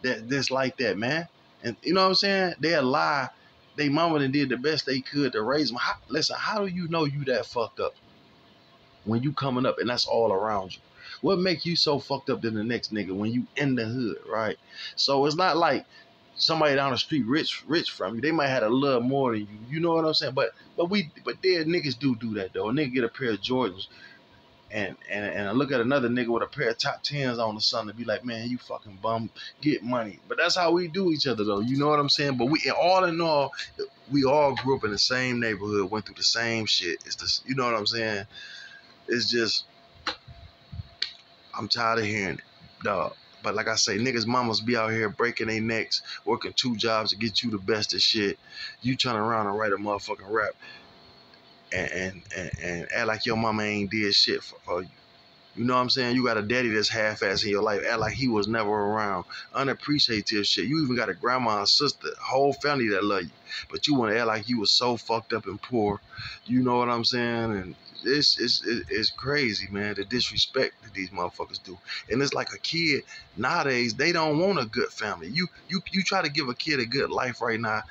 that's like that, man. And you know what I'm saying? They'll lie. They mama done did the best they could to raise them. Listen, how do you know you that fucked up? When you coming up and that's all around you. What make you so fucked up than the next nigga when you in the hood, right? So it's not like somebody down the street rich from you. They might have a little more than you. You know what I'm saying? But there niggas do that though. A nigga get a pair of Jordans and I look at another nigga with a pair of top 10s on the sun and be like, man, you fucking bum, get money. But that's how we do each other though. You know what I'm saying? But all in all, we all grew up in the same neighborhood, went through the same shit. It's just, you know what I'm saying? It's just, I'm tired of hearing it, dog. But like I say, niggas mamas be out here breaking their necks, working 2 jobs to get you the best of shit. You turn around and write a motherfucking rap and act like your mama ain't did shit for you. You know what I'm saying? You got a daddy that's half-ass in your life, act like he was never around. Unappreciative shit. You even got a grandma and sister, whole family that love you. But you want to act like you was so fucked up and poor. You know what I'm saying? And it's crazy, man, the disrespect that these motherfuckers do. And it's like a kid nowadays, they don't want a good family. You try to give a kid a good life right now,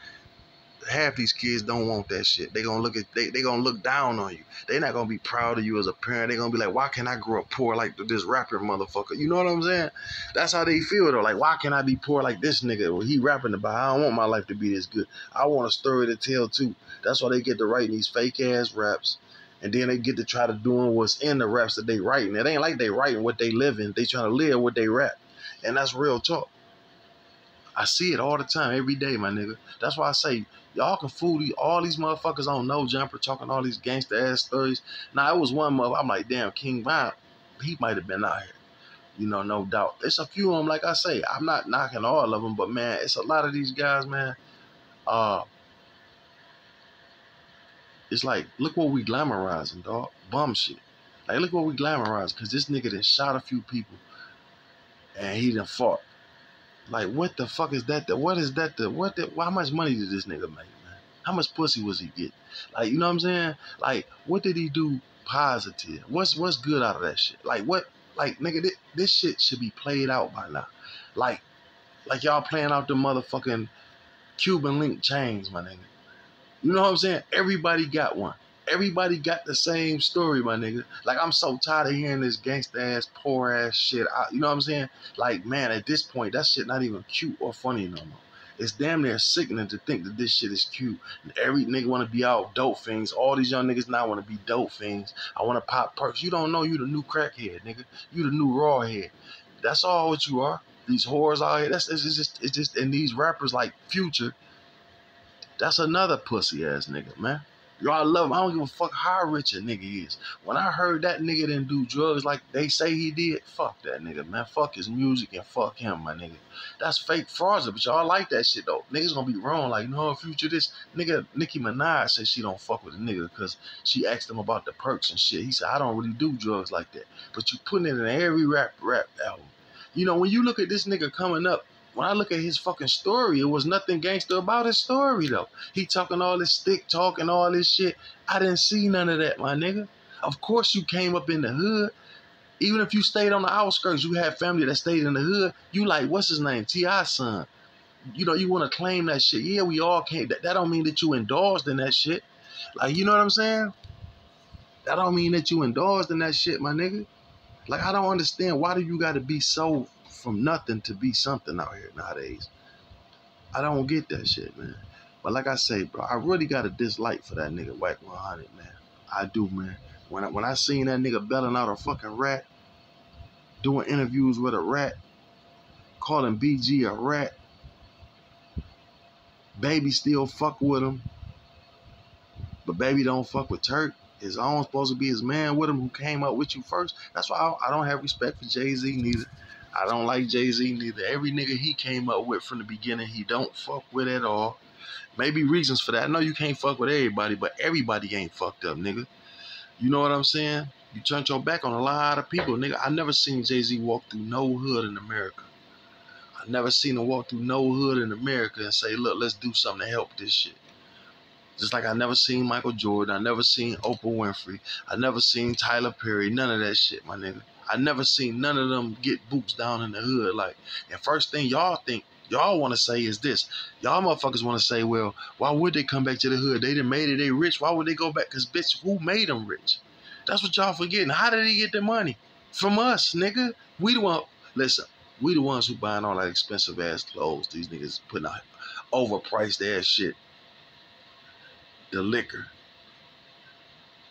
half these kids don't want that shit. They gonna look down on you. They not gonna be proud of you as a parent. They gonna be like, why can't I grow up poor like this rapper motherfucker? You know what I'm saying? That's how they feel though. Like, why can't I be poor like this nigga? Well, he rapping about, I don't want my life to be this good. I want a story to tell too. That's why they get to writing these fake ass raps. And then they get to try to doing what's in the raps that they writing. It ain't like they writing what they living. They trying to live what they rap. And that's real talk. I see it all the time, every day, my nigga. That's why I say, y'all can fool all these motherfuckers on No Jumper talking all these gangster ass stories. Now, it was one mother, I'm like, damn, King Von, he might have been out here. You know, no doubt. It's a few of them, like I say. I'm not knocking all of them, but man, it's a lot of these guys, man. Uh, it's like, look what we glamorizing, dog. Bum shit. Like, look what we glamorizing, because this nigga done shot a few people, and he done fought. Like, what the fuck is that? What is that? How much money did this nigga make, man? How much pussy was he getting? Like, you know what I'm saying? Like, what did he do positive? What's good out of that shit? Like, what? Like, nigga, this shit should be played out by now. Like y'all playing out the motherfucking Cuban link chains, my nigga. You know what I'm saying? Everybody got one. Everybody got the same story, my nigga. Like, I'm so tired of hearing this gangsta ass, poor ass shit. You know what I'm saying? Like, man, at this point, that shit not even cute or funny no more. It's damn near sickening to think that this shit is cute. Every nigga want to be out dope fiends. All these young niggas now want to be dope fiends. I want to pop perks. You don't know you the new crackhead, nigga. You the new raw head. That's all what you are. These whores out here. It's just, and these rappers like Future. That's another pussy ass nigga, man. Y'all love him. I don't give a fuck how rich a nigga is. When I heard that nigga didn't do drugs like they say he did, fuck that nigga, man. Fuck his music and fuck him, my nigga. That's fake fraudulent, but y'all like that shit though. Niggas gonna be wrong, like, no, Future this. Nigga, Nicki Minaj said she don't fuck with a nigga because she asked him about the perks and shit. He said, I don't really do drugs like that. But you putting it in every rap album. You know, when you look at this nigga coming up, when I look at his fucking story, it was nothing gangster about his story, though. He talking all this stick talk and all this shit. I didn't see none of that, my nigga. Of course you came up in the hood. Even if you stayed on the outskirts, you had family that stayed in the hood. You like, what's his name? T.I.'s son. You know, you want to claim that shit. Yeah, we all can't. That don't mean that you indulged in that shit. Like, you know what I'm saying? That don't mean that you indulged in that shit, my nigga. Like, I don't understand. Why do you got to be so from nothing to be something out here nowadays? I don't get that shit, man. But like I say, bro, I really got a dislike for that nigga wack100, man. I do, man. When I seen that nigga belling out a fucking rat, doing interviews with a rat, calling BG a rat, Baby still fuck with him, but Baby don't fuck with Turk. His own supposed to be his man with him who came up with you first. That's why I don't have respect for Jay-Z neither. I don't like Jay-Z neither. Every nigga he came up with from the beginning, he don't fuck with at all. Maybe reasons for that. I know you can't fuck with everybody, but everybody ain't fucked up, nigga. You know what I'm saying? You turned your back on a lot of people, nigga. I never seen Jay-Z walk through no hood in America. I never seen him walk through no hood in America and say, look, let's do something to help this shit. Just like I never seen Michael Jordan. I never seen Oprah Winfrey. I never seen Tyler Perry. None of that shit, my nigga. I never seen none of them get boots down in the hood. Like, and first thing y'all think, y'all want to say is this. Y'all motherfuckers want to say, well, why would they come back to the hood? They done made it, they rich. Why would they go back? Because, bitch, who made them rich? That's what y'all forgetting. How did he get the money? From us, nigga. We the one, listen, we the ones who buying all that expensive ass clothes. These niggas putting out overpriced ass shit. The liquor,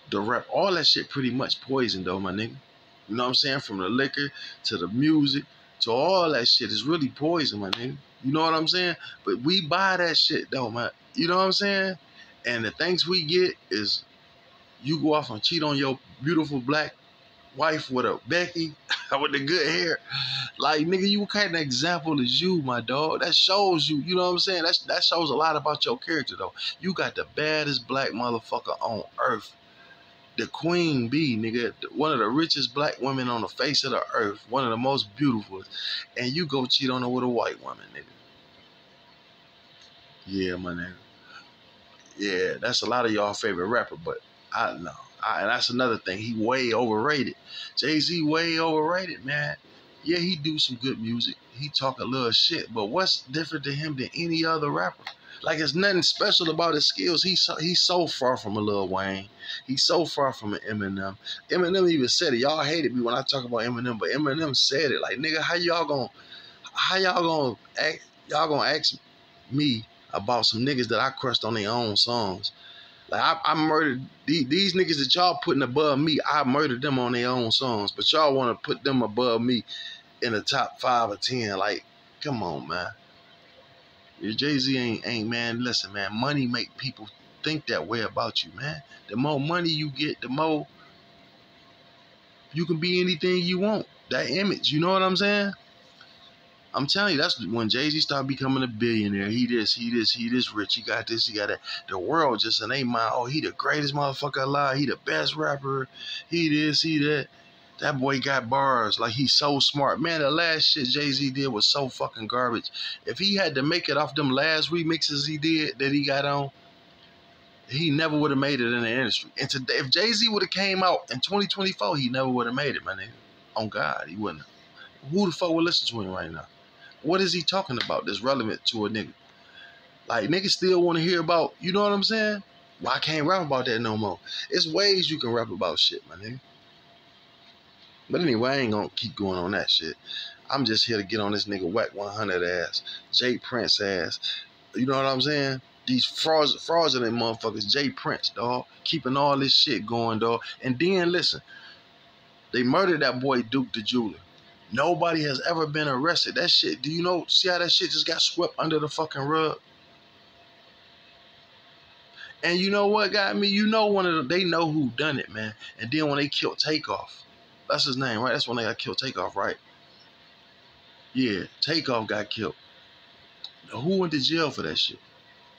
the rap, all that shit pretty much poison though, my nigga. You know what I'm saying? From the liquor to the music to all that shit is really poison, my nigga. You know what I'm saying? But we buy that shit though, man. You know what I'm saying? And the things we get is you go off and cheat on your beautiful black wife with a Becky with the good hair. Like, nigga, you what kind of example is you, my dog? That shows you, you know what I'm saying? That shows a lot about your character, though. You got the baddest black motherfucker on earth. The queen bee, nigga. One of the richest black women on the face of the earth. One of the most beautiful. And you go cheat on her with a white woman, nigga. Yeah, my nigga. Yeah, that's a lot of y'all favorite rapper, but I know. And that's another thing. He way overrated. Jay-Z way overrated, man. Yeah, he do some good music. He talk a little shit, but what's different to him than any other rapper? Like, it's nothing special about his skills. He's so far from a Lil Wayne. He's so far from an Eminem. Eminem even said it. Y'all hated me when I talk about Eminem, but Eminem said it. Like, nigga, how y'all gonna ask me about some niggas that I crushed on their own songs? Like, I murdered these niggas that y'all putting above me. I murdered them on their own songs, but y'all want to put them above me in the top 5 or 10. Like, come on, man. Your Jay-Z ain't, man. Listen, man. Money make people think that way about you, man. The more money you get, the more you can be anything you want. that image. You know what I'm saying? I'm telling you, that's when Jay-Z started becoming a billionaire. He this rich. He got this, he got that. The world just in their mind, oh, he the greatest motherfucker alive. He the best rapper. He this, he that. That boy got bars. Like, he's so smart. Man, the last shit Jay-Z did was so fucking garbage. If he had to make it off them last remixes he did, that he got on, he never would have made it in the industry. And today, if Jay-Z would have came out in 2024, he never would have made it, my nigga. On God, he wouldn't. Who the fuck would listen to him right now? What is he talking about that's relevant to a nigga? Like, niggas still want to hear about, you know what I'm saying? Well, I can't rap about that no more. It's ways you can rap about shit, my nigga. But anyway, I ain't gonna keep going on that shit. I'm just here to get on this nigga wack100 ass, Jay Prince ass. You know what I'm saying? These fraudulent motherfuckers, Jay Prince, dog, keeping all this shit going, dog. And then, listen, they murdered that boy Duke the Jeweler. Nobody has ever been arrested. That shit, do you know, see how that shit just got swept under the fucking rug? And you know what got me? You know, they know who done it, man. And then when they killed Takeoff, that's his name, right? That's when they got killed, Takeoff, right? Yeah, Takeoff got killed. Who went to jail for that shit?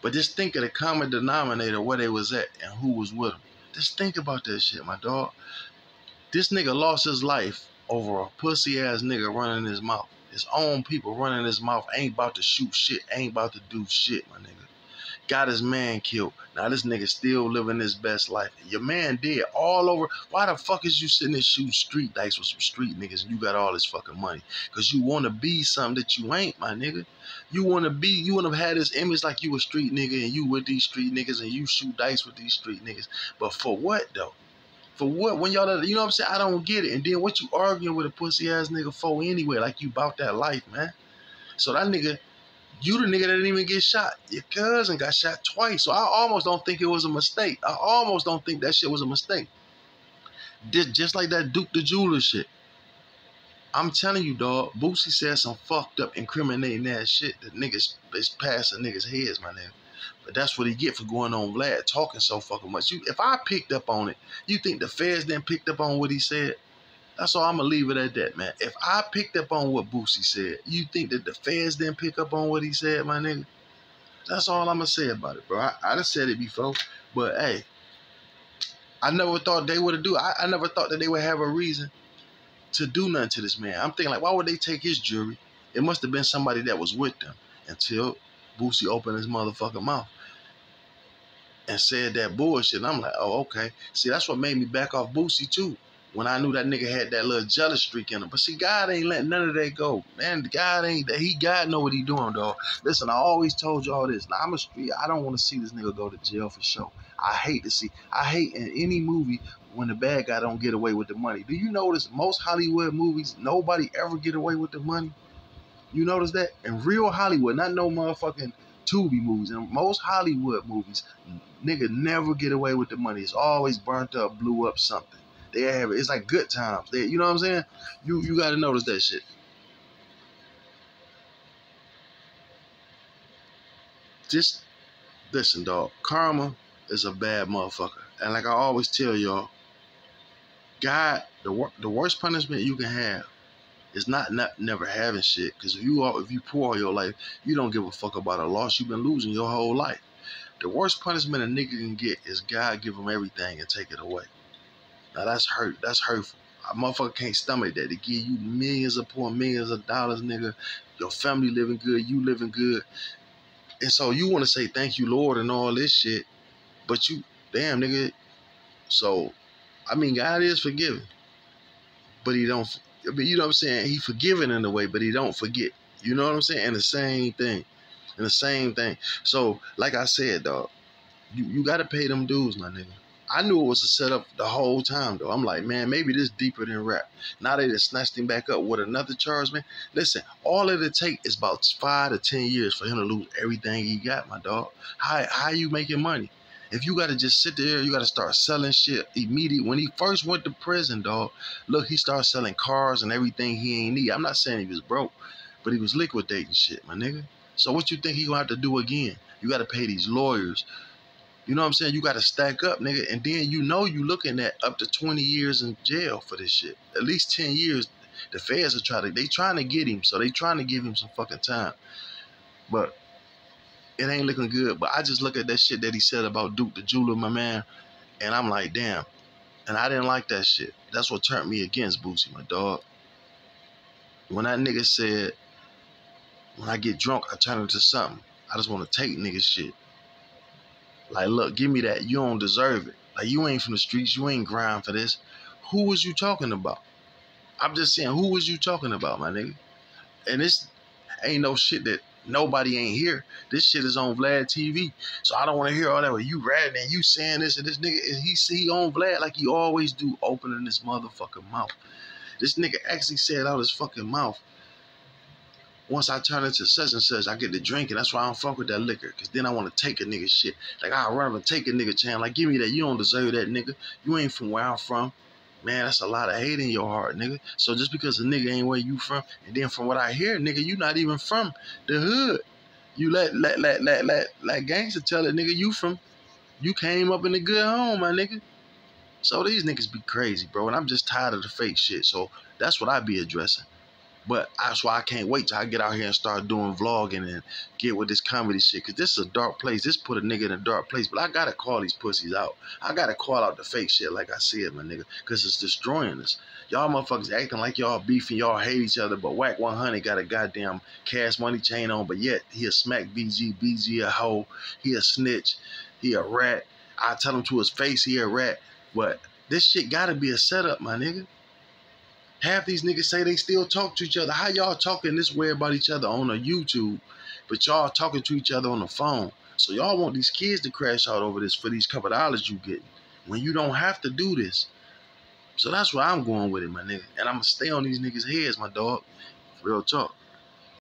But just think of the common denominator, where they was at and who was with them. Just think about that shit, my dog. This nigga lost his life over a pussy ass nigga running his mouth. His own people running his mouth, ain't about to shoot shit, ain't about to do shit, my nigga. Got his man killed. Now this nigga still living his best life. Your man dead all over. Why the fuck is you sitting there shooting street dice with some street niggas and you got all this fucking money? Because you want to be something that you ain't, my nigga. You want to have had this image like you a street nigga and you with these street niggas and you shoot dice with these street niggas. But for what, though? For what? When y'all, you know what I'm saying? I don't get it. And then what you arguing with a pussy ass nigga for anyway? Like, you bout that life, man. So that nigga, you the nigga that didn't even get shot. Your cousin got shot twice. So I almost don't think it was a mistake. I almost don't think that shit was a mistake. Just like that Duke the Jeweler shit. I'm telling you, dog, Boosie said some fucked up, incriminating ass shit that niggas is passing niggas' heads, my nigga. But that's what he get for going on Vlad, talking so fucking much. If I picked up on it, you think the feds then picked up on what he said? That's all I'm going to leave it at that, man. If I picked up on what Boosie said, you think that the feds didn't pick up on what he said, my nigga? That's all I'm going to say about it, bro. I done said it before, but hey, I never thought they would have do it. I never thought that they would have a reason to do nothing to this man. I'm thinking, like, why would they take his jewelry? It must have been somebody that was with them until Boosie opened his motherfucking mouth and said that bullshit. And I'm like, oh, okay. See, that's what made me back off Boosie, too. When I knew that nigga had that little jealous streak in him. But see, God ain't letting none of that go. Man, God know what he doing, dog. Listen, I always told you all this. Now, I don't want to see this nigga go to jail for sure. I hate in any movie when the bad guy don't get away with the money. Do you notice most Hollywood movies, nobody ever get away with the money? You notice that? In real Hollywood, not no motherfucking Tubi movies. In most Hollywood movies, nigga never get away with the money. It's always burnt up, blew up something. They have it. It's like good times. You know what I'm saying? You got to notice that shit. Just listen, dog. Karma is a bad motherfucker. And like I always tell y'all, God, the worst punishment you can have is not never having shit. Because if you poor all your life, you don't give a fuck about a loss. You've been losing your whole life. The worst punishment a nigga can get is God give him everything and take it away. Now that's hurt. That's hurtful. A motherfucker can't stomach that. They give you millions of dollars, nigga. Your family living good. You living good. And so you want to say thank you, Lord, and all this shit. But you, damn, nigga. So, I mean, God is forgiving. But he don't, you know what I'm saying? He forgiving in a way, but he don't forget. You know what I'm saying? And the same thing. So, like I said, dog, you got to pay them dues, my nigga. I knew it was a setup the whole time, though. I'm like, man, maybe this deeper than rap. Now they just snatched him back up with another charge, man. Listen, all it'll take is about 5 to 10 years for him to lose everything he got, my dog. How you making money? If you got to just sit there, you got to start selling shit immediately. When he first went to prison, dog, look, he started selling cars and everything he ain't need. I'm not saying he was broke, but he was liquidating shit, my nigga. So what you think he gonna have to do again? You got to pay these lawyers. You know what I'm saying? You got to stack up, nigga. And then you looking at up to 20 years in jail for this shit. At least 10 years The feds are trying to get him, so they trying to give him some fucking time. But it ain't looking good. But I just look at that shit that he said about Duke the Jeweler, my man, and I'm like, damn. And I didn't like that shit. That's what turned me against Boosie, my dog. When that nigga said, when I get drunk, I turn into something. I just want to take niggas shit. Like, look, give me that. You don't deserve it. Like, you ain't from the streets. You ain't grind for this. Who was you talking about? I'm just saying, who was you talking about, my nigga? And this ain't no shit that nobody ain't here. This shit is on Vlad TV. So I don't want to hear all that. Well, you ratting and you saying this and this nigga, he on Vlad like he always do, opening this motherfucking mouth. This nigga actually said out his fucking mouth, once I turn into such and such, I get to drinking. That's why I don't fuck with that liquor. Because then I want to take a nigga shit. Like, I'd rather take a nigga chance. Like, give me that. You don't deserve that, nigga. You ain't from where I'm from. Man, that's a lot of hate in your heart, nigga. So just because a nigga ain't where you from, and then from what I hear, nigga, you not even from the hood. You let gangster tell it, nigga, you came up in a good home, my nigga. So these niggas be crazy, bro. And I'm just tired of the fake shit. So that's what I be addressing. But that's why I can't wait till I get out here and start doing vlogging and get with this comedy shit. Because this is a dark place. This put a nigga in a dark place. But I got to call these pussies out. I got to call out the fake shit like I said, my nigga. Because it's destroying us. Y'all motherfuckers acting like y'all beefing. Y'all hate each other. But wack100 got a goddamn Cash Money chain on. But yet, he'll smack BG. BG a hoe. He a snitch. He a rat. I tell him to his face he a rat. But this shit got to be a setup, my nigga. Half these niggas say they still talk to each other. How y'all talking this way about each other on a YouTube, but y'all talking to each other on the phone? So y'all want these kids to crash out over this for these couple dollars you getting when you don't have to do this. So that's where I'm going with it, my nigga. And I'm going to stay on these niggas' heads, my dog. Real talk.